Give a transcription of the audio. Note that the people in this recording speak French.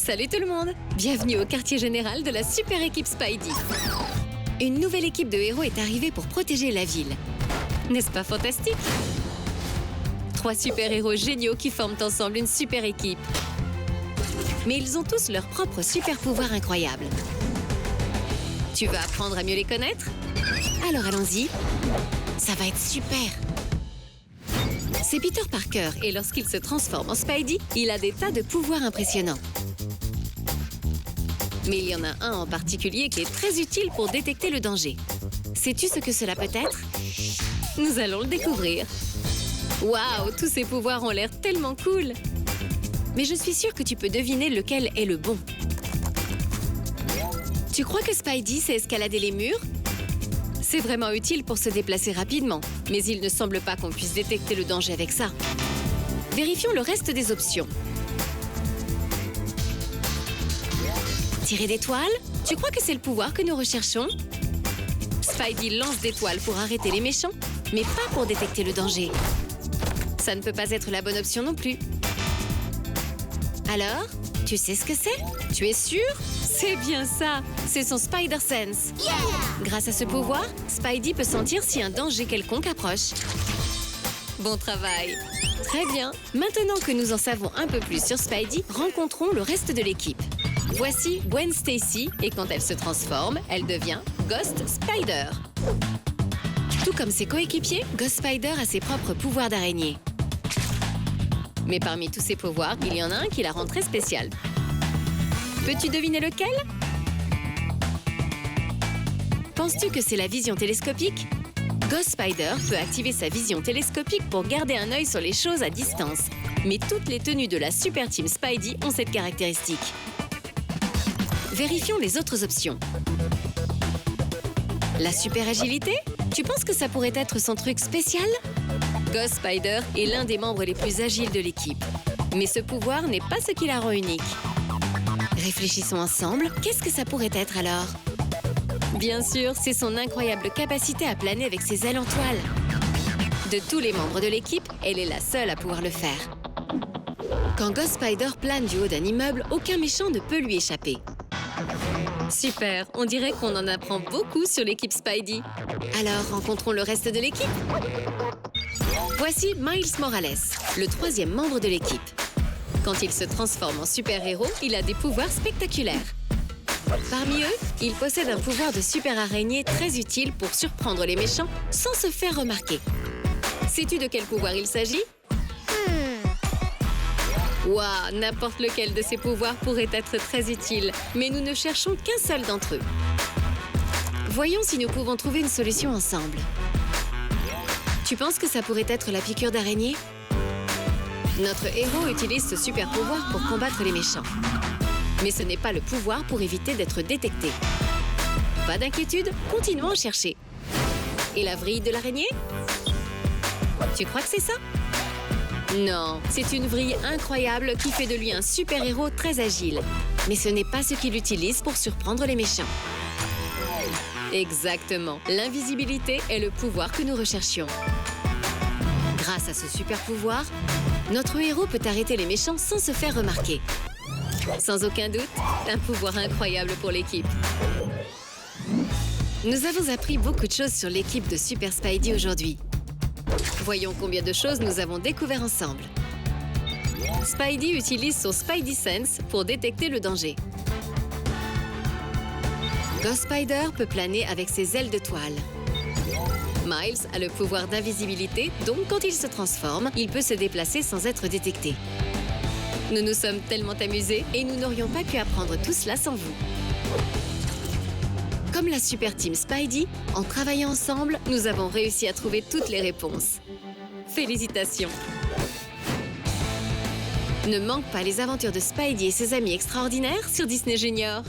Salut tout le monde! Bienvenue au quartier général de la super équipe Spidey. Une nouvelle équipe de héros est arrivée pour protéger la ville. N'est-ce pas fantastique? 3 super-héros géniaux qui forment ensemble une super équipe. Mais ils ont tous leurs propres super-pouvoirs incroyables. Tu veux apprendre à mieux les connaître? Alors allons-y. Ça va être super! C'est Peter Parker et lorsqu'il se transforme en Spidey, il a des tas de pouvoirs impressionnants. Mais il y en a un en particulier qui est très utile pour détecter le danger. Sais-tu ce que cela peut être? Nous allons le découvrir. Waouh, tous ces pouvoirs ont l'air tellement cool! Mais je suis sûre que tu peux deviner lequel est le bon. Tu crois que Spidey sait escalader les murs? C'est vraiment utile pour se déplacer rapidement, mais il ne semble pas qu'on puisse détecter le danger avec ça. Vérifions le reste des options. Tirer des toiles? Tu crois que c'est le pouvoir que nous recherchons? Spidey lance des toiles pour arrêter les méchants, mais pas pour détecter le danger. Ça ne peut pas être la bonne option non plus. Alors, tu sais ce que c'est? Tu es sûr? C'est bien ça! C'est son Spider Sense. Yeah! Grâce à ce pouvoir, Spidey peut sentir si un danger quelconque approche. Bon travail! Très bien! Maintenant que nous en savons un peu plus sur Spidey, rencontrons le reste de l'équipe. Voici Gwen Stacy et quand elle se transforme, elle devient Ghost Spider. Tout comme ses coéquipiers, Ghost Spider a ses propres pouvoirs d'araignée. Mais parmi tous ses pouvoirs, il y en a un qui la rend très spéciale. Peux-tu deviner lequel? Penses-tu que c'est la vision télescopique? Ghost Spider peut activer sa vision télescopique pour garder un œil sur les choses à distance. Mais toutes les tenues de la Super Team Spidey ont cette caractéristique. Vérifions les autres options. La super agilité? Tu penses que ça pourrait être son truc spécial? Ghost Spider est l'un des membres les plus agiles de l'équipe. Mais ce pouvoir n'est pas ce qui la rend unique. Réfléchissons ensemble, qu'est-ce que ça pourrait être alors? Bien sûr, c'est son incroyable capacité à planer avec ses ailes en toile. De tous les membres de l'équipe, elle est la seule à pouvoir le faire. Quand Ghost Spider plane du haut d'un immeuble, aucun méchant ne peut lui échapper. Super, on dirait qu'on en apprend beaucoup sur l'équipe Spidey. Alors, rencontrons le reste de l'équipe. Voici Miles Morales, le 3e membre de l'équipe. Quand il se transforme en super-héros, il a des pouvoirs spectaculaires. Parmi eux, il possède un pouvoir de super-araignée très utile pour surprendre les méchants sans se faire remarquer. Sais-tu de quel pouvoir il s'agit? Waouh, n'importe lequel de ces pouvoirs pourrait être très utile, mais nous ne cherchons qu'un seul d'entre eux. Voyons si nous pouvons trouver une solution ensemble. Tu penses que ça pourrait être la piqûre d'araignée? Notre héros utilise ce super pouvoir pour combattre les méchants. Mais ce n'est pas le pouvoir pour éviter d'être détecté. Pas d'inquiétude, continuons à chercher. Et la vrille de l'araignée? Tu crois que c'est ça? Non, c'est une vrille incroyable qui fait de lui un super-héros très agile. Mais ce n'est pas ce qu'il utilise pour surprendre les méchants. Exactement, l'invisibilité est le pouvoir que nous recherchions. Grâce à ce super-pouvoir, notre héros peut arrêter les méchants sans se faire remarquer. Sans aucun doute, un pouvoir incroyable pour l'équipe. Nous avons appris beaucoup de choses sur l'équipe de Super Spidey aujourd'hui. Voyons combien de choses nous avons découvert ensemble. Spidey utilise son Spidey Sense pour détecter le danger. Ghost Spider peut planer avec ses ailes de toile. Miles a le pouvoir d'invisibilité, donc quand il se transforme, il peut se déplacer sans être détecté. Nous nous sommes tellement amusés et nous n'aurions pas pu apprendre tout cela sans vous. Comme la Super Team Spidey, en travaillant ensemble, nous avons réussi à trouver toutes les réponses. Félicitations! Ne manque pas les aventures de Spidey et ses amis extraordinaires sur Disney Junior.